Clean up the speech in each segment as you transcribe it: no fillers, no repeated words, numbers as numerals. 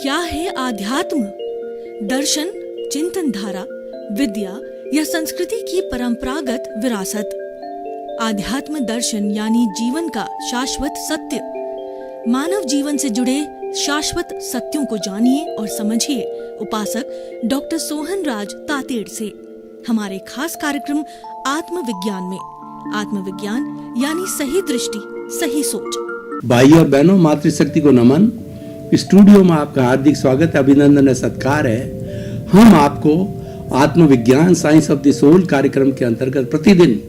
क्या है आध्यात्म? दर्शन, चिंतन धारा, विद्या या संस्कृति की परंपरागत विरासत। आध्यात्म दर्शन यानी जीवन का शाश्वत सत्य। मानव जीवन से जुड़े शाश्वत सत्यों को जानिए और समझिए उपासक डॉक्टर सोहन राज तातेड़ से हमारे खास कार्यक्रम आत्मविज्ञान में। आत्मविज्ञान यानी सही दृष्टि, सही सोच। भाई और बहनों, मातृशक्ति को नमन। स्टूडियो में आपका हार्दिक स्वागत, अभिनंदन है, सत्कार है। हम आपको आत्मविज्ञान साइंस ऑफ द सोल कार्यक्रम के अंतर्गत प्रतिदिन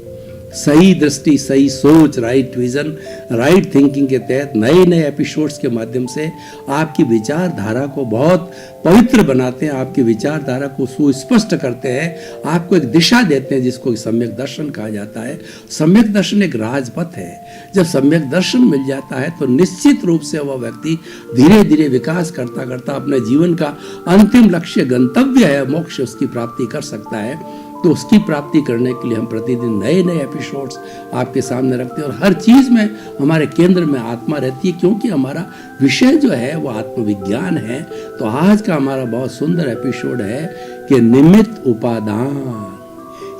सही दृष्टि, सही सोच, राइट विजन, राइट थिंकिंग के तहत नए नए एपिसोड्स के माध्यम से आपकी विचारधारा को बहुत पवित्र बनाते हैं, आपकी विचारधारा को सुस्पष्ट करते हैं, आपको एक दिशा देते हैं जिसको सम्यक दर्शन कहा जाता है। सम्यक दर्शन एक राजपथ है। जब सम्यक दर्शन मिल जाता है तो निश्चित रूप से वह व्यक्ति धीरे धीरे विकास करता करता अपने जीवन का अंतिम लक्ष्य, गंतव्य है मोक्ष, उसकी प्राप्ति कर सकता है। तो उसकी प्राप्ति करने के लिए हम प्रतिदिन नए नए एपिसोड्स आपके सामने रखते हैं और हर चीज में हमारे केंद्र में आत्मा रहती है, क्योंकि हमारा विषय जो है वो आत्मविज्ञान है। तो आज का हमारा बहुत सुंदर एपिसोड है कि निमित्त उपादान।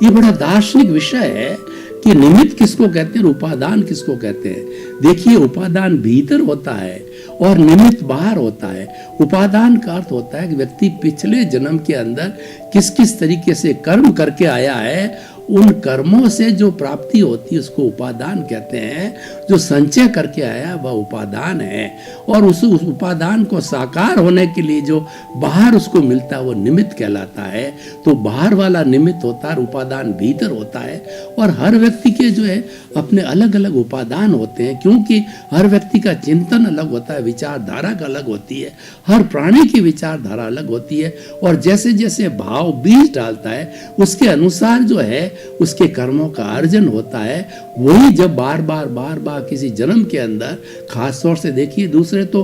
ये बड़ा दार्शनिक विषय है कि निमित्त किसको कहते हैं, उपादान किसको कहते हैं। देखिए, उपादान भीतर होता है और निमित्त बाहर होता है। उपादान का अर्थ होता है कि व्यक्ति पिछले जन्म के अंदर किस किस तरीके से कर्म करके आया है, उन कर्मों से जो प्राप्ति होती है उसको उपादान कहते हैं। जो संचय करके आया वह उपादान है, और उस उपादान को साकार होने के लिए जो बाहर उसको मिलता है वो निमित्त कहलाता है। तो बाहर वाला निमित्त होता है, उपादान भीतर होता है। और हर व्यक्ति के जो है अपने अलग अलग उपादान होते हैं, क्योंकि हर व्यक्ति का चिंतन अलग होता है, विचारधारा का अलग होती है, हर प्राणी की विचारधारा अलग होती है। और जैसे जैसे भाव बीज डालता है उसके अनुसार जो है उसके कर्मों का अर्जन होता है। वही जब बार बार किसी जन्म के अंदर, खास तौर से देखिए, दूसरे तो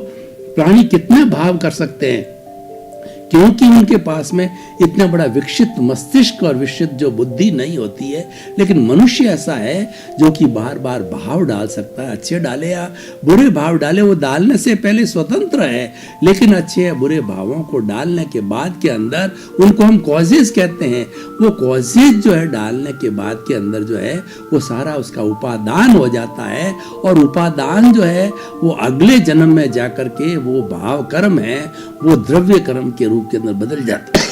प्राणी कितने भाव कर सकते हैं, क्योंकि उनके पास में इतना बड़ा विकसित मस्तिष्क और विकसित जो बुद्धि नहीं होती है। लेकिन मनुष्य ऐसा है जो कि बार बार भाव डाल सकता है, अच्छे डाले या बुरे भाव डाले, वो डालने से पहले स्वतंत्र है। लेकिन अच्छे या बुरे भावों को डालने के बाद के अंदर उनको हम कॉजेज कहते हैं। वो कॉजेज जो है डालने के बाद के अंदर जो है वो सारा उसका उपादान हो जाता है, और उपादान जो है वो अगले जन्म में जाकर के वो भाव कर्म है, वो द्रव्य कर्म के रूप के अंदर बदल जाता है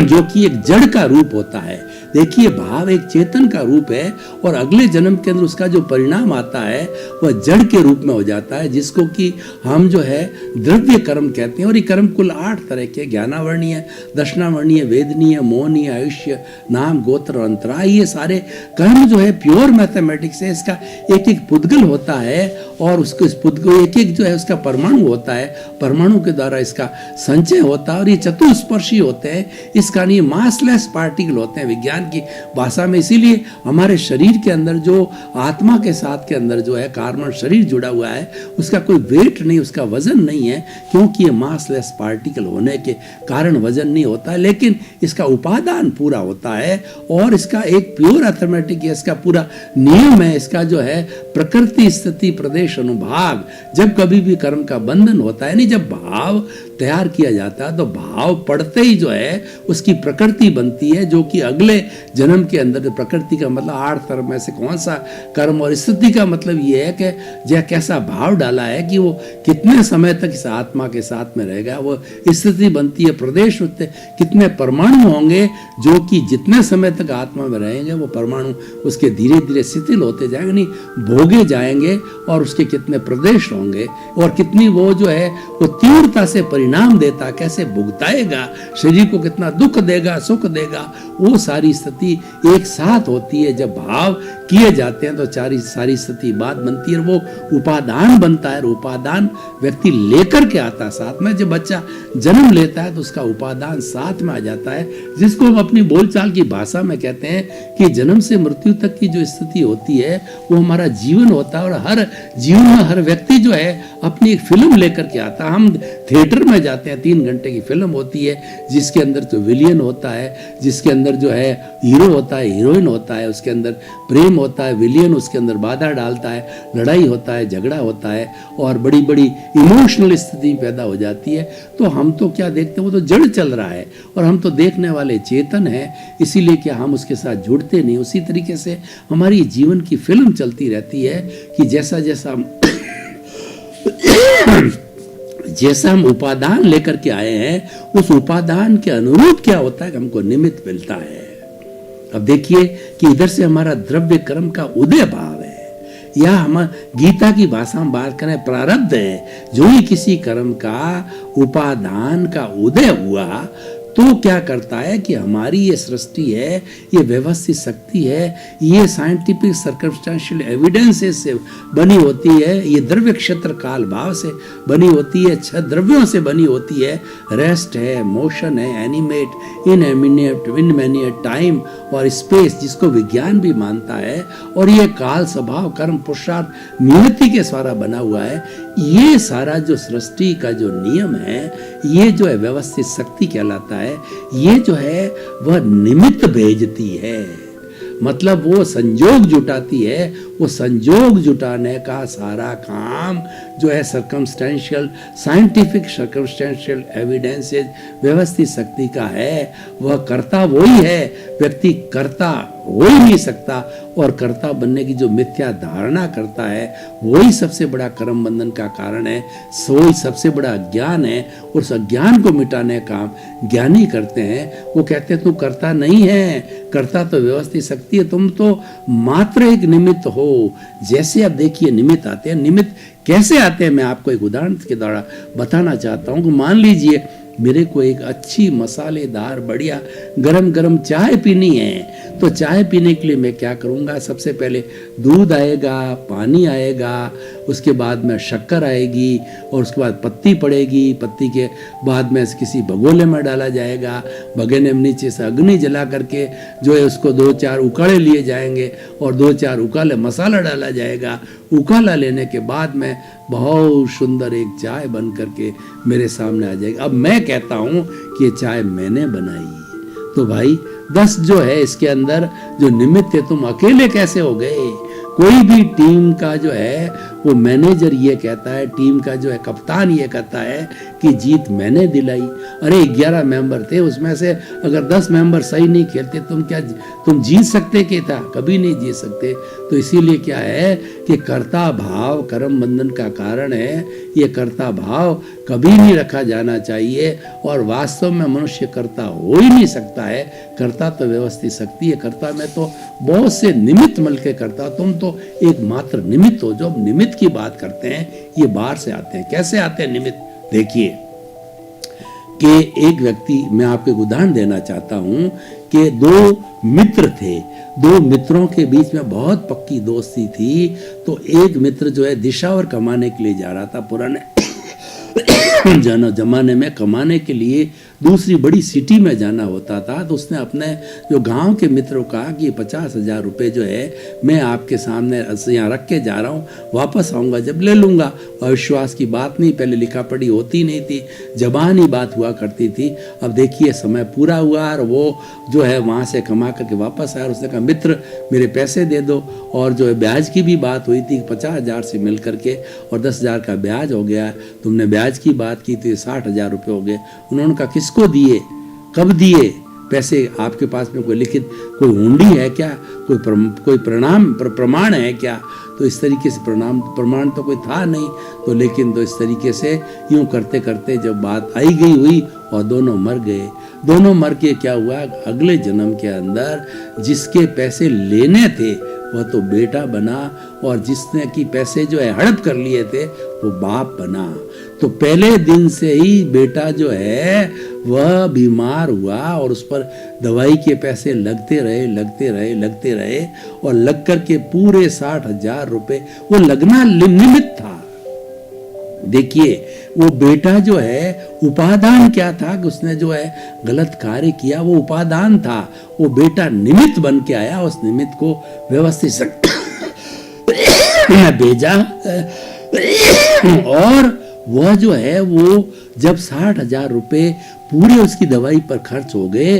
जो कि एक जड़ का रूप होता है। देखिए, भाव एक चेतन का रूप है, और अगले जन्म के अंदर उसका जो परिणाम आता है वह जड़ के रूप में हो जाता है, जिसको कि हम जो है द्रव्य कर्म कहते हैं। और ये कर्म कुल 8 तरह के, ज्ञानावर्णीय, दर्शनावर्णीय, वेदनीय, मोहनीय, आयुष्य, नाम, गोत्र और अंतराय, ये सारे कर्म जो है प्योर मैथमेटिक्स है। इसका एक एक पुद्गल होता है, और उसको इस पुद्गल एक एक जो है उसका परमाणु होता है, परमाणु के द्वारा इसका संचय होता है। और ये चतुस्पर्शी होते हैं, इसका नहीं मासलेस पार्टिकल होते हैं विज्ञान की भाषा में। इसीलिए हमारे शरीर के अंदर जो आत्मा के साथ के अंदर जो है कार्बन शरीर जुड़ा हुआ है, उसका कोई वेट नहीं, उसका वजन नहीं है, क्योंकि ये मासलेस पार्टिकल होने के कारण वजन नहीं होता है। लेकिन इसका उपादान पूरा होता है, और इसका एक प्योर अर्थमेटिक, इसका पूरा नियम है। इसका जो है प्रकृति, स्थिति, प्रदेश, अनुभाग, जब कभी भी कर्म का बंधन होता है, नहीं, जब भाव तैयार किया जाता है तो भाव पढ़ते ही जो है उसकी प्रकृति बनती है, जो कि अगले जन्म के अंदर, प्रकृति का मतलब 8 कर्म में से कौन सा कर्म, और स्थिति का मतलब ये है कि जो कैसा भाव डाला है कि वो कितने समय तक इस आत्मा के साथ में रहेगा, वो स्थिति बनती है। प्रदेश होते कितने परमाणु होंगे जो कि जितने समय तक आत्मा में रहेंगे वो परमाणु उसके धीरे धीरे शिथिल होते जाएंगे, नहीं भोगे जाएंगे, और उसके कितने प्रदेश होंगे, और कितनी वो जो है वो तीव्रता से परिणाम देता, कैसे भुगताएगा, शरीर को कितना दुख देगा, सुख देगा, वो सारी स्थिति एक साथ होती है। जब भाव किए जाते हैं तो सारी स्थिति बात बनती है, वो उपादान बनता है। उपादान व्यक्ति लेकर के आता है साथ में। जब बच्चा जन्म लेता है तो उसका उपादान साथ में आ जाता है, जिसको हम अपनी बोलचाल की भाषा में कहते हैं कि जन्म से मृत्यु तक की जो स्थिति होती है वो हमारा जीवन होता है। और हर जीवन में हर व्यक्ति जो है अपनी एक फिल्म लेकर के आता है। हम थिएटर में जाते हैं, 3 घंटे की फिल्म होती है जिसके अंदर जो विलियन होता है, जिसके अंदर जो है हीरो होता है, हीरोइन होता है, उसके अंदर प्रेम होता है, विलियन उसके अंदर बाधा डालता है, लड़ाई होता है, झगड़ा होता है और बड़ी बड़ी इमोशनल स्थिति पैदा हो जाती है। तो हम तो क्या देखते हैं, वो तो जड़ चल रहा है और हम तो देखने वाले चेतन हैं, इसीलिए क्या हम उसके साथ जुड़ते नहीं। उसी तरीके से हमारी जीवन की फिल्म चलती रहती है कि जैसा जैसा जैसा हम उपादान लेकर के आए हैं उस उपादान के अनुरूप क्या होता है, हमको निमित्त मिलता है। अब देखिए कि इधर से हमारा द्रव्य कर्म का उदय भाव है, या हम गीता की भाषा में बात करें प्रारब्ध है। जो ही किसी कर्म का उपादान का उदय हुआ तो क्या करता है कि हमारी ये सृष्टि है, ये व्यवस्थित शक्ति है, ये साइंटिफिक सर्कमस्टेंशियल एविडेंसेस से बनी होती है, ये द्रव्य क्षेत्र काल भाव से बनी होती है, 6 द्रव्यों से बनी होती है। रेस्ट है, मोशन है, एनिमेट, इनएनिमेट, टाइम और स्पेस, जिसको विज्ञान भी मानता है, और ये काल स्वभाव कर्म पुरुषार्थ नियति के द्वारा बना हुआ है। ये सारा जो सृष्टि का जो नियम है, ये जो है व्यवस्थित शक्ति कहलाता है। ये जो है वह निमित्त भेजती है, मतलब वो संजोग जुटाती है। वो संजोग जुटाने का सारा काम जो है सर्कमस्टेंशियल, साइंटिफिक सर्कमस्टेंशियल एविडेंसेस, व्यवस्थित शक्ति का है। वह कर्ता वही है, व्यक्ति कर्ता हो ही नहीं सकता, और कर्ता बनने की जो मिथ्या धारणा करता है वही सबसे बड़ा कर्म बंधन का कारण है, वही सबसे बड़ा अज्ञान है। और उस अज्ञान को मिटाने का काम ज्ञानी करते हैं। वो कहते हैं तू कर्ता नहीं है, कर्ता तो व्यवस्थित शक्ति है, तुम तो मात्र एक निमित्त हो। जैसे अब देखिए निमित्त आते हैं, निमित्त कैसे आते हैं मैं आपको एक उदाहरण के द्वारा बताना चाहता हूँ कि मान लीजिए मेरे को एक अच्छी मसालेदार बढ़िया गरम गरम चाय पीनी है, तो चाय पीने के लिए मैं क्या करूँगा, सबसे पहले दूध आएगा, पानी आएगा, उसके बाद में शक्कर आएगी, और उसके बाद पत्ती पड़ेगी, पत्ती के बाद में किसी भगोले में डाला जाएगा, भगोने में नीचे से अग्नि जला करके जो है उसको 2-4 उकाले लिए जाएंगे, और 2-4 उकाले मसाला डाला जाएगा। उकाला लेने के बाद में बहुत सुंदर एक चाय बन करके मेरे सामने आ जाएगी। अब मैं कहता हूँ कि ये चाय मैंने बनाई, तो भाई 10 जो है इसके अंदर जो निमित्त है, तुम अकेले कैसे हो गए। कोई भी टीम का जो है वो मैनेजर ये कहता है, टीम का जो है कप्तान ये कहता है कि जीत मैंने दिलाई। अरे 11 मेंबर थे, उसमें से अगर 10 मेंबर सही नहीं खेलते तुम जीत सकते क्या था? कभी नहीं जीत सकते। तो इसीलिए क्या है कि कर्ता भाव कर्म बंधन का कारण है। ये कर्ता भाव कभी नहीं रखा जाना चाहिए, और वास्तव में मनुष्य कर्ता हो ही नहीं सकता है। कर्ता तो व्यवस्थित शक्ति है, कर्ता में तो बहुत से निमित्त मिल के करता, तुम तो एक मात्र निमित्त हो। जो निमित्त की बात करते हैं ये बाहर से आते हैं। कैसे आते हैं निमित्त? देखिए कि एक व्यक्ति, मैं आपको एक उदाहरण देना चाहता हूं कि 2 मित्र थे, 2 मित्रों के बीच में बहुत पक्की दोस्ती थी। तो एक मित्र जो है दिशावर कमाने के लिए जा रहा था, पुराने जमाने में कमाने के लिए दूसरी बड़ी सिटी में जाना होता था। तो उसने अपने जो गांव के मित्रों को कहा कि 50,000 रुपये जो है मैं आपके सामने यहाँ रख के जा रहा हूँ, वापस आऊँगा जब ले लूँगा। अविश्वास की बात नहीं, पहले लिखा पढ़ी होती नहीं थी, जबानी बात हुआ करती थी। अब देखिए समय पूरा हुआ और वो जो है वहाँ से कमा करके वापस आया। उसने कहा मित्र मेरे पैसे दे दो, और जो है ब्याज की भी बात हुई थी 50,000 से मिल करके, और 10,000 का ब्याज हो गया। तुमने ब्याज की बात की थी, 60,000 रुपये हो गए। उन्होंने कहा किसको दिए, कब दिए पैसे? आपके पास में कोई लिखित कोई हुंडी है क्या, कोई प्रमाण है क्या? तो इस तरीके से प्रमाण तो कोई था नहीं। तो लेकिन तो इस तरीके से यूं करते करते जब बात आई गई हुई और दोनों मर गए। दोनों मर के क्या हुआ, अगले जन्म के अंदर जिसके पैसे लेने थे वह तो बेटा बना, और जिसने की पैसे जो है हड़प कर लिए थे वो बाप बना। तो पहले दिन से ही बेटा जो है वह बीमार हुआ, और उस पर दवाई के पैसे लगते रहे, और लग कर के पूरे 60,000 रुपए वो लगना निमित्त था। देखिए वो बेटा जो है उपादान क्या था कि उसने जो है गलत कार्य किया, वो उपादान था। वो बेटा निमित्त बन के आया, उस निमित्त को व्यवस्थित भेजा और वह जो है वो जब 60,000 रुपये पूरे उसकी दवाई पर खर्च हो गए,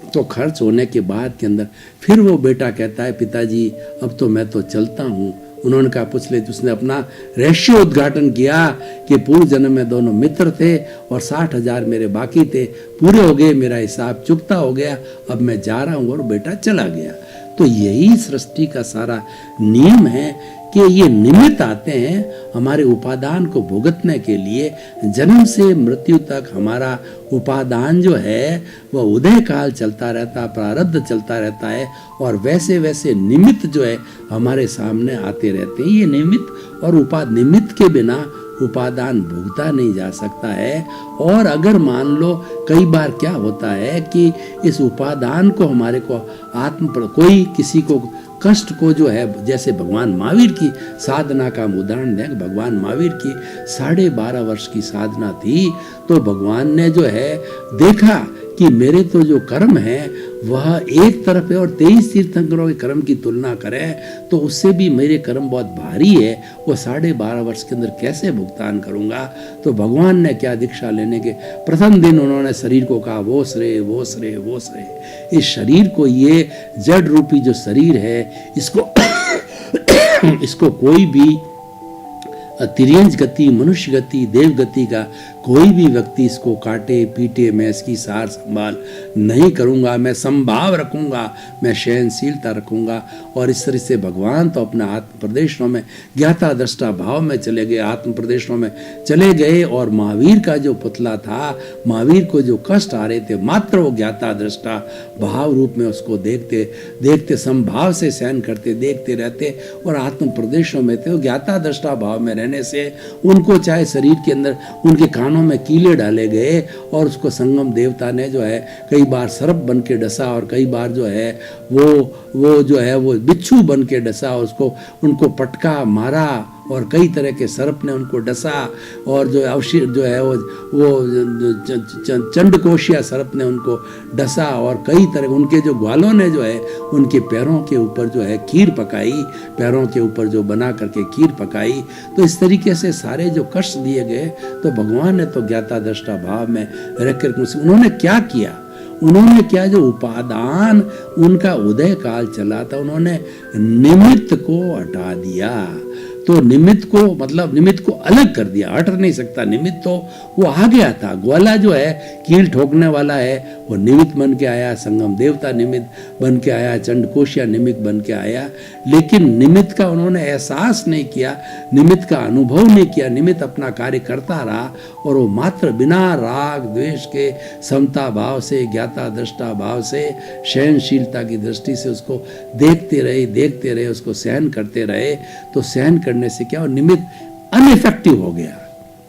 तो खर्च होने के बाद के अंदर फिर वो बेटा कहता है, पिताजी अब तो मैं तो चलता हूँ। उन्होंने कहा, पूछ ले। उसने अपना रहस्य उद्घाटन किया कि पूर्व जन्म में दोनों मित्र थे और 60,000 मेरे बाकी थे, पूरे हो गए, मेरा हिसाब चुकता हो गया, अब मैं जा रहा हूँ। और बेटा चला गया। तो यही सृष्टि का सारा नियम है कि ये निमित्त आते हैं हमारे उपादान को भुगतने के लिए। जन्म से मृत्यु तक हमारा उपादान जो है वह उदय काल चलता रहता, प्रारब्ध चलता रहता है, और वैसे वैसे निमित्त जो है हमारे सामने आते रहते हैं। ये निमित्त और निमित्त के बिना उपादान भुगता नहीं जा सकता है। और अगर मान लो कई बार क्या होता है कि इस उपादान को हमारे को कोई किसी को कष्ट को जो है, जैसे भगवान महावीर की साधना का हम उदाहरण दें। भगवान महावीर की 12.5 वर्ष की साधना थी, तो भगवान ने जो है देखा कि मेरे तो जो कर्म है वह एक तरफ है और 23 तीर्थंकरों के कर्म की तुलना करें तो उससे भी मेरे कर्म बहुत भारी है, वो 12.5 वर्ष के अंदर कैसे भुगतान करूंगा। तो भगवान ने क्या दीक्षा लेने के प्रथम दिन उन्होंने शरीर को कहा, वो श्रेय वो श्रेय वो श्रेय। इस शरीर को, ये जड़ रूपी जो शरीर है, इसको कोई भी तिर्यंज गति, मनुष्य गति, देव गति का कोई भी व्यक्ति इसको काटे पीटे, मैं इसकी सार संभाल नहीं करूंगा, मैं संभाव रखूंगा, मैं सहनशीलता रखूंगा। और इस तरह से भगवान तो अपने आत्म प्रदेशों में ज्ञाता दृष्टा भाव में चले गए, आत्म प्रदेशों में चले गए। और महावीर का जो पुतला था, महावीर को जो कष्ट आ रहे थे, मात्र वो ज्ञाता दृष्टा भाव रूप में उसको देखते देखते संभाव से सहन करते, देखते रहते और आत्म प्रदेशों में थे। वो ज्ञाता दृष्टा भाव में रहने से उनको चाहे शरीर के अंदर उनके कानों में कीले डाले गए और उसको संगम देवता ने जो है कई बार सर्प बन के डसा और कई बार जो है वो जो है वो बिच्छू बन के डसा और उसको उनको पटका मारा और कई तरह के सर्प ने उनको डसा। और जो अवशीर जो है वो चंडकोशिया सर्प ने उनको डसा और कई तरह उनके जो ग्वालों ने जो है उनके पैरों के ऊपर जो है खीर पकाई, पैरों के ऊपर जो बना करके खीर पकाई। तो इस तरीके से सारे जो कष्ट दिए गए, तो भगवान ने तो ज्ञाता दृष्टा भाव में रख कर उन्होंने क्या किया, उन्होंने क्या, जो उपादान उनका उदय काल चला था, उन्होंने निमित्त को हटा दिया। तो निमित्त को मतलब निमित्त को अलग कर दिया, हट नहीं सकता। निमित्त तो वो आ गया था, ग्वाला जो है कील ठोकने वाला है वो निमित्त बन के आया, संगम देवता निमित्त बन के आया, चंडकोशिया निमित्त बन के आया। लेकिन निमित्त का उन्होंने एहसास नहीं किया, निमित्त का अनुभव नहीं किया। निमित्त अपना कार्य करता रहा और वो मात्र बिना राग द्वेष के समता भाव से, ज्ञाता दृष्टा भाव से, सहनशीलता की दृष्टि से उसको देखते रहे, उसको सहन करते रहे। तो सहन करने से क्या, निमित्त अनइफेक्टिव हो गया,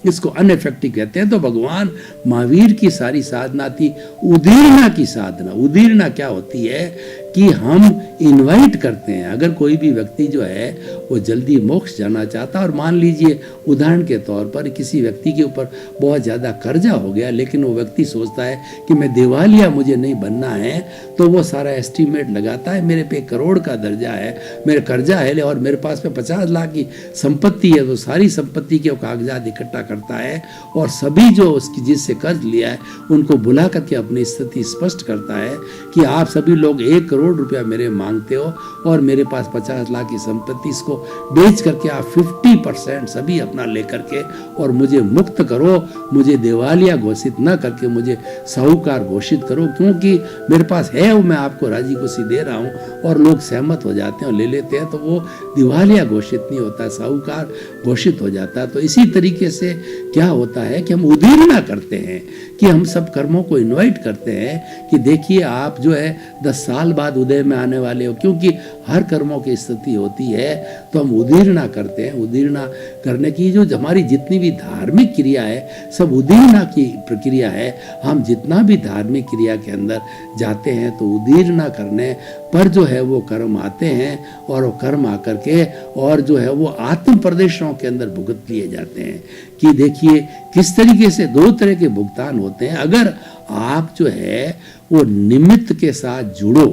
इसको अनइफेक्टिव कहते हैं। तो भगवान महावीर की सारी साधना थी उदीर्णा की साधना। उदीर्णा क्या होती है कि हम इनवाइट करते हैं। अगर कोई भी व्यक्ति जो है वो जल्दी मोक्ष जाना चाहता, और मान लीजिए उदाहरण के तौर पर किसी व्यक्ति के ऊपर बहुत ज़्यादा कर्जा हो गया, लेकिन वो व्यक्ति सोचता है कि मैं दिवालिया मुझे नहीं बनना है, तो वो सारा एस्टीमेट लगाता है, मेरे पे 1 करोड़ का दर्जा है, मेरा कर्जा है और मेरे पास में 50 लाख की संपत्ति है। तो सारी संपत्ति के कागजात इकट्ठा करता है और सभी जो उसकी जिससे कर्ज लिया है उनको बुला करके अपनी स्थिति स्पष्ट करता है कि आप सभी लोग 1 करोड़ रुपया मेरे मांगते हो और मेरे पास 50 लाख की संपत्ति, इसको बेच करके आप 50% सभी अपना लेकर के और मुझे मुक्त करो, मुझे दिवालिया घोषित न करके मुझे साहूकार घोषित करो, क्योंकि मेरे पास है वो मैं आपको राजी खुशी दे रहा हूँ। और लोग सहमत हो जाते हैं और ले लेते हैं, तो वो दिवालिया घोषित नहीं होता, साहूकार घोषित हो जाता है। तो इसी तरीके से क्या होता है कि हम उदीर्णा करते हैं, कि हम सब कर्मों को इनवाइट करते हैं कि देखिए आप जो है 10 साल बाद उदय में आने वाले हो, क्योंकि हर कर्मों की स्थिति होती है। तो हम उदीर्णा करते हैं। उदीर्णा करने की जो हमारी जितनी भी धार्मिक क्रिया है सब उदीर्णा की प्रक्रिया है। हम जितना भी धार्मिक क्रिया के अंदर जाते हैं तो उदीर्णा करने पर जो है वो कर्म आते हैं और वो कर्म आकर के और जो है वो आत्म प्रदेशों के अंदर भुगत लिए जाते हैं। कि देखिए किस तरीके से 2 तरह के भुगतान होते हैं। अगर आप जो है वो निमित्त के साथ जुड़ो,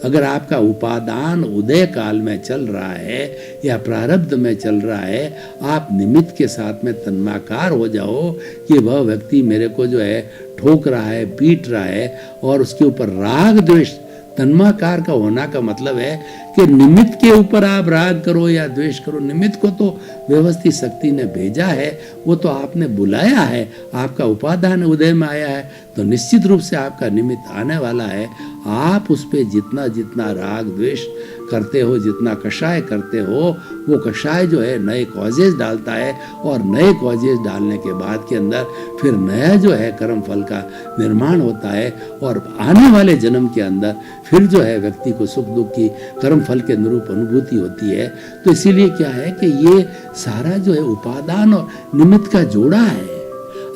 अगर आपका उपादान उदय काल में चल रहा है या प्रारब्ध में चल रहा है, आप निमित्त के साथ में तन्माकार हो जाओ कि वह व्यक्ति मेरे को जो है ठोक रहा है, पीट रहा है, और उसके ऊपर राग द्वेष, तन्माकार का होना का मतलब है कि निमित्त के ऊपर आप राग करो या द्वेष करो। निमित्त को तो व्यवस्थित शक्ति ने भेजा है, वो तो आपने बुलाया है, आपका उपादान उदय में आया है, तो निश्चित रूप से आपका निमित्त आने वाला है। आप उस पर जितना जितना राग द्वेष करते हो, जितना कषाय करते हो, वो कषाय जो है नए कॉजेज डालता है, और नए कॉजेज डालने के बाद के अंदर फिर नया जो है कर्म फल का निर्माण होता है, और आने वाले जन्म के अंदर फिर जो है व्यक्ति को सुख दुख की कर्म फल के अनुरूप अनुभूति होती है। तो इसीलिए क्या है कि ये सारा जो है उपादान और निमित्त का जोड़ा है।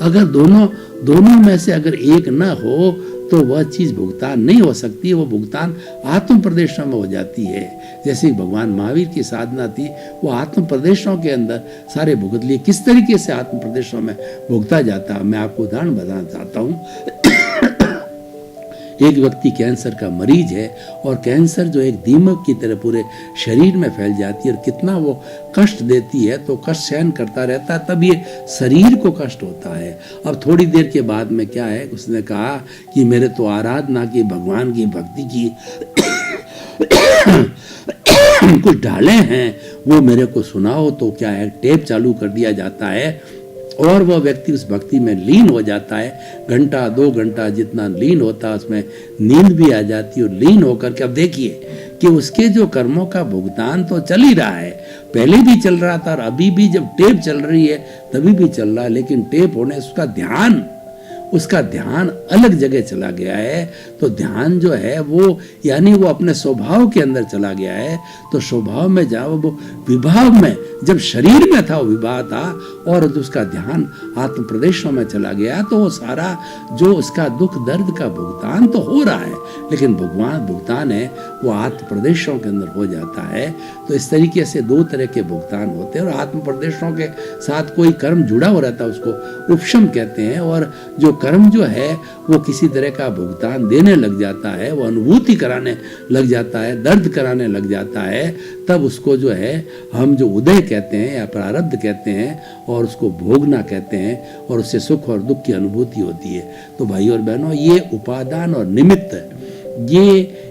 अगर दोनों में से अगर एक न हो तो वह चीज भुगतान नहीं हो सकती, वो भुगतान आत्म प्रदेशों में हो जाती है। जैसे भगवान महावीर की साधना थी, वो आत्म प्रदेशों के अंदर सारे भुगत लिए। किस तरीके से आत्म प्रदेशों में भुगता जाता है, मैं आपको उदाहरण बताना चाहता हूँ। एक व्यक्ति कैंसर का मरीज है, और कैंसर जो एक दीमक की तरह पूरे शरीर में फैल जाती है, और कितना वो कष्ट देती है, तो कष्ट सहन करता रहता है, तब ये शरीर को कष्ट होता है। अब थोड़ी देर के बाद में क्या है, उसने कहा कि मेरे तो आराधना की, भगवान की भक्ति की कुछ ढाले हैं, वो मेरे को सुनाओ। तो क्या है, टेप चालू कर दिया जाता है, और वह व्यक्ति उस भक्ति में लीन हो जाता है। घंटा 2 घंटा जितना लीन होता है, उसमें नींद भी आ जाती है, और लीन होकर के अब देखिए कि उसके जो कर्मों का भुगतान तो चल ही रहा है, पहले भी चल रहा था, और अभी भी जब टेप चल रही है तभी भी चल रहा है, लेकिन टेप होने से उसका ध्यान अलग जगह चला गया है। तो ध्यान जो है वो यानी वो अपने स्वभाव के अंदर चला गया है। तो स्वभाव में जाओ, वो विभाव में जब शरीर में था वो विभाव था, और उसका ध्यान आत्म प्रदेशों में चला गया, तो वो सारा जो उसका दुख दर्द का भुगतान तो हो रहा है, लेकिन भगवान भुगतान है वो आत्म प्रदेशों के अंदर हो जाता है। तो इस तरीके से 2 तरह के भुगतान होते हैं, और आत्म प्रदेशों के साथ कोई कर्म जुड़ा हो रहता है, उसको उपशम कहते हैं। और जो कर्म जो है वो किसी तरह का भुगतान देने लग जाता है, वो अनुभूति कराने लग जाता है, दर्द कराने लग जाता है, तब उसको जो है हम जो उदय कहते हैं या प्रारब्ध कहते हैं, और उसको भोगना कहते हैं, और उससे सुख और दुख की अनुभूति होती है। तो भाई और बहनों, ये उपादान और निमित्त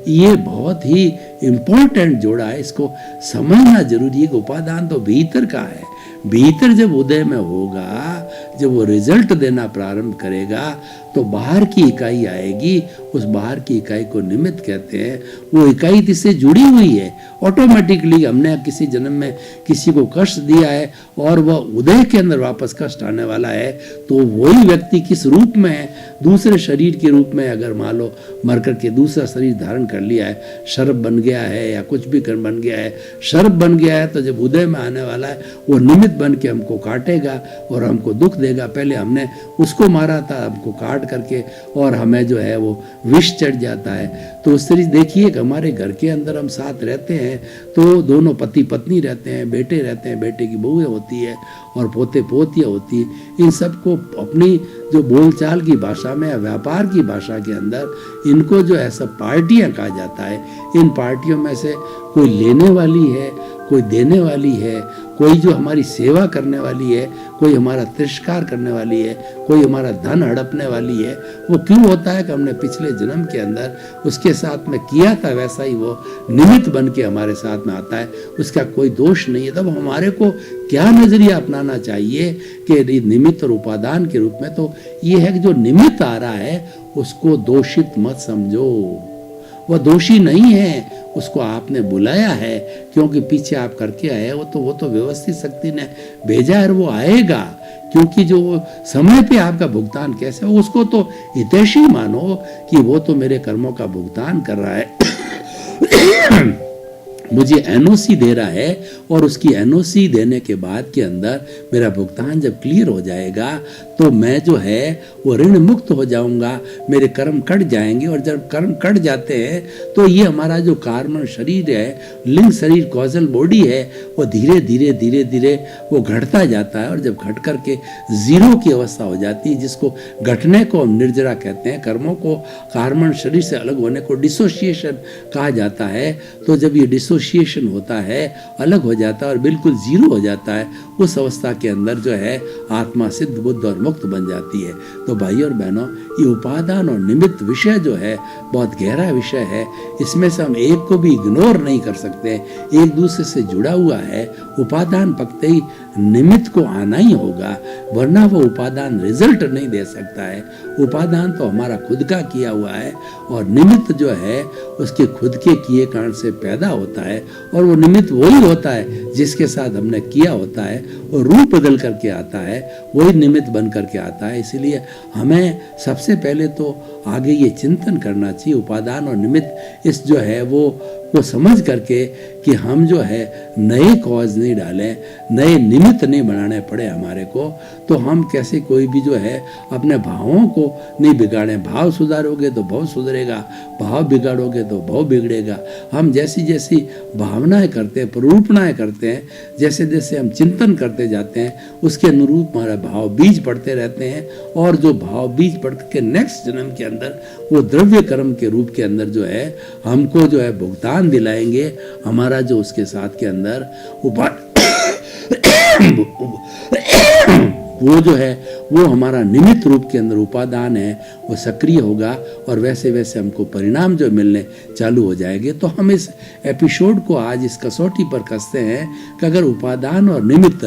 ये बहुत ही इम्पोर्टेंट जोड़ा है, इसको समझना जरूरी है कि उपादान तो भीतर का है। भीतर जब उदय में होगा, जब वो रिजल्ट देना प्रारंभ करेगा, तो बाहर की इकाई आएगी, उस बाहर की इकाई को निमित्त कहते हैं। वो इकाई इससे जुड़ी हुई है ऑटोमेटिकली। हमने किसी जन्म में किसी को कष्ट दिया है, और वह उदय के अंदर वापस कष्ट आने वाला है, तो वही व्यक्ति किस रूप में है, दूसरे शरीर के रूप में, अगर मान लो मर करके दूसरा शरीर धारण कर लिया है, सर्प बन गया है या कुछ भी कर्म बन गया है, सर्प बन गया है, तो जब उदय में आने वाला है, वो निमित्त बन के हमको काटेगा और हमको दुख देगा। पहले हमने उसको मारा था, हमको काट करके, और हमें जो है वो विष चढ़ जाता है। तो उस तरीके देखिए कि हमारे घर के अंदर हम साथ रहते हैं, तो दोनों पति पत्नी रहते हैं, बेटे रहते हैं, बेटे की बहुएं होती है, और पोते पोतियाँ होती है। इन सबको अपनी जो बोलचाल की भाषा में या व्यापार की भाषा के अंदर इनको जो है सब पार्टियां कहा जाता है। इन पार्टियों में से कोई लेने वाली है, कोई देने वाली है, कोई जो हमारी सेवा करने वाली है, कोई हमारा तिरस्कार करने वाली है, कोई हमारा धन हड़पने वाली है। वो क्यों होता है कि हमने पिछले जन्म के अंदर उसके साथ में किया था, वैसा ही वो निमित्त बन के हमारे साथ में आता है, उसका कोई दोष नहीं है। तब हमारे को क्या नजरिया अपनाना चाहिए कि निमित्त और उपादान के रूप में, तो ये है कि जो निमित्त आ रहा है उसको दोषित मत समझो, वह दोषी नहीं है, उसको आपने बुलाया है, क्योंकि पीछे आप करके आए वो तो व्यवस्थित शक्ति ने भेजा है, वो आएगा। क्योंकि जो समय पे आपका भुगतान कैसे हो, उसको तो हितैषी मानो कि वो तो मेरे कर्मों का भुगतान कर रहा है। मुझे एनओसी दे रहा है और उसकी एनओसी देने के बाद के अंदर मेरा भुगतान जब क्लियर हो जाएगा तो मैं जो है वो ऋण मुक्त हो जाऊंगा, मेरे कर्म कट जाएंगे। और जब कर्म कट जाते हैं तो ये हमारा जो कार्बन शरीर है, लिंग शरीर, कॉजल बॉडी है, वो धीरे धीरे धीरे धीरे वो घटता जाता है। और जब घट करके जीरो की अवस्था हो जाती है, जिसको घटने को हम निर्जरा कहते हैं, कर्मों को कार्बन शरीर से अलग होने को डिसोसिएशन कहा जाता है। तो जब ये डिसोसिएशन होता है, अलग हो जाता है और बिल्कुल जीरो हो जाता है, उस अवस्था के अंदर जो है आत्मा सिद्ध, बुद्ध और मुक्त बन जाती है। तो भाई और बहनों, ये उपादान और निमित्त विषय जो है बहुत गहरा विषय है। इसमें से हम एक को भी इग्नोर नहीं कर सकते, एक दूसरे से जुड़ा हुआ है। उपादान पकते ही निमित्त को आना ही होगा, वरना वो उपादान रिजल्ट नहीं दे सकता है। उपादान तो हमारा खुद का किया हुआ है और निमित्त जो है उसके खुद के किए कारण से पैदा होता है। और वो निमित्त वही होता है जिसके साथ हमने किया होता है, और रूप बदल करके आता है, वही निमित्त बन करके आता है। इसीलिए हमें सबसे पहले तो आगे ये चिंतन करना चाहिए, उपादान और निमित्त इस जो है वो समझ करके कि हम जो है नए कॉज नहीं डालें, नए निमित्त नहीं बनाने पड़े हमारे को। तो हम कैसे कोई भी जो है अपने भावों को नहीं बिगाड़ें। भाव सुधारोगे तो भाव सुधरेगा, भाव बिगाड़ोगे तो भाव बिगड़ेगा। हम जैसी जैसी भावनाएं करते हैं, प्ररूपणाएं करते हैं, जैसे जैसे हम चिंतन करते जाते हैं, उसके अनुरूप हमारा भाव बीज पड़ते रहते हैं। और जो भाव बीज पड़ के नेक्स्ट जन्म के अंदर वो द्रव्य कर्म के रूप के अंदर जो है हमको जो है भुगतान दिलाएंगे। हमारा जो उसके साथ के अंदर वो जो है वो हमारा निमित्त रूप के अंदर उपादान है, वो सक्रिय होगा और वैसे वैसे हमको परिणाम जो मिलने चालू हो जाएंगे। तो हम इस एपिसोड को आज इस कसौटी पर कसते हैं कि अगर उपादान और निमित्त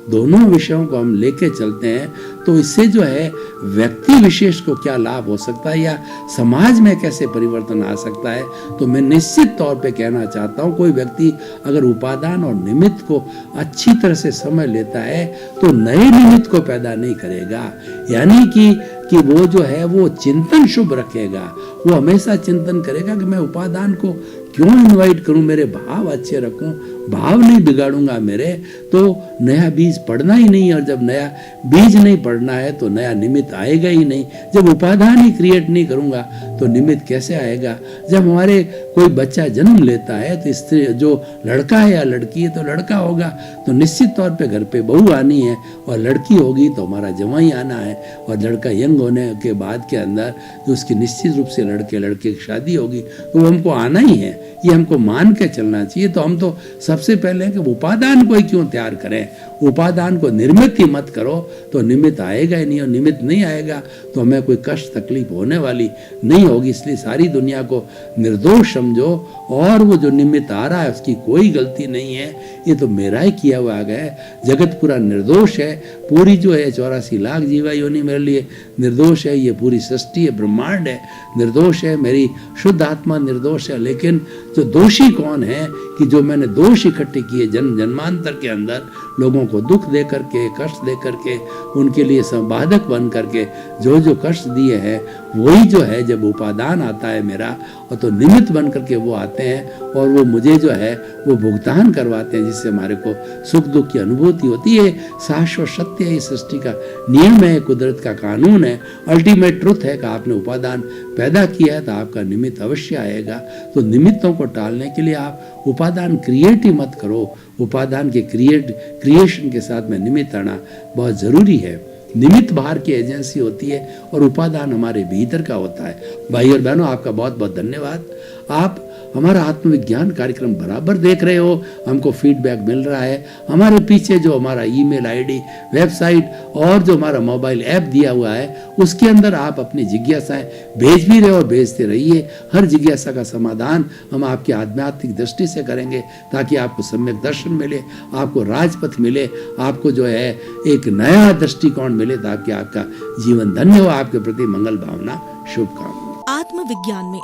दोनों विषयों को हम लेके चलते हैं तो इससे जो है व्यक्ति विशेष को क्या लाभ हो सकता है या समाज में कैसे परिवर्तन आ सकता है। तो मैं निश्चित तौर पे कहना चाहता हूँ, कोई व्यक्ति अगर उपादान और निमित्त को अच्छी तरह से समझ लेता है तो नए निमित्त को पैदा नहीं करेगा। यानी कि वो जो है वो चिंतन शुभ रखेगा, वो हमेशा चिंतन करेगा कि मैं उपादान को क्यों इनवाइट करूं, मेरे भाव अच्छे रखूं, भाव नहीं बिगाड़ूंगा मेरे, तो नया बीज पड़ना ही नहीं। और जब नया बीज नहीं पड़ना है तो नया निमित्त आएगा ही नहीं। जब उपादान ही क्रिएट नहीं करूंगा तो निमित्त कैसे आएगा। जब हमारे कोई बच्चा जन्म लेता है तो स्त्री जो लड़का है या लड़की है तो लड़का होगा तो निश्चित तौर पे घर पे बहू आनी है, और लड़की होगी तो हमारा जवाई आना है। और लड़का यंग होने के बाद के अंदर जो उसकी निश्चित रूप से लड़के की शादी होगी तो वो हमको आना ही है, ये हमको मान के चलना चाहिए। तो हम तो सबसे पहले कि उपादान को ही क्यों तैयार करें, उपादान को निर्मित ही मत करो तो निमित्त आएगा ही नहीं, और निमित्त नहीं आएगा तो हमें कोई कष्ट तकलीफ होने वाली नहीं होगी। इसलिए सारी दुनिया को निर्दोष समझो, और वो जो निमित्त आ रहा है उसकी कोई गलती नहीं है, ये तो मेरा ही किया हुआ है। जगत पूरा निर्दोष है, पूरी जो है 84 लाख जीवा योनि मेरे लिए निर्दोष है, ये पूरी सृष्टि है, ब्रह्मांड है निर्दोष है, मेरी शुद्ध आत्मा निर्दोष है। लेकिन जो दोषी कौन है कि जो मैंने दोष इकट्ठे किए जन्म जन्मांतर के अंदर, लोगों को दुख दे करके, कष्ट दे करके, उनके लिए संबाधक बन करके जो कष्ट दिए हैं, वही जो है जब उपादान आता है मेरा, और तो निमित्त बन करके वो आते हैं और वो मुझे जो है वो भुगतान करवाते हैं, जिससे हमारे को सुख दुख की अनुभूति होती है। शाश्वत सत्य है, सृष्टि का नियम है, कुदरत का कानून है, अल्टीमेट ट्रुथ है कि आपने उपादान पैदा किया है तो आपका निमित्त अवश्य आएगा। तो निमित्तों को टालने के लिए आप उपादान क्रिएट ही मत करो, उपादान के क्रिएशन के साथ में निमित्त आना बहुत जरूरी है। निमित्त बाहर की एजेंसी होती है और उपादान हमारे भीतर का होता है। भाई और बहनों, आपका बहुत बहुत धन्यवाद। आप हमारा आत्मविज्ञान कार्यक्रम बराबर देख रहे हो, हमको फीडबैक मिल रहा है। हमारे पीछे जो हमारा ईमेल आईडी, वेबसाइट और जो हमारा मोबाइल ऐप दिया हुआ है, उसके अंदर आप अपनी जिज्ञासाएं भेज भी रहे हो, भेजते रहिए। हर जिज्ञासा का समाधान हम आपकी आध्यात्मिक दृष्टि से करेंगे, ताकि आपको सम्यक दर्शन मिले, आपको राजपथ मिले, आपको जो है एक नया दृष्टिकोण मिले, ताकि आपका जीवन धन्य हो। आपके प्रति मंगल भावना, शुभकामना। आत्मविज्ञान में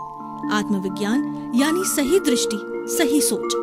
आत्मविज्ञान यानी सही दृष्टि, सही सोच।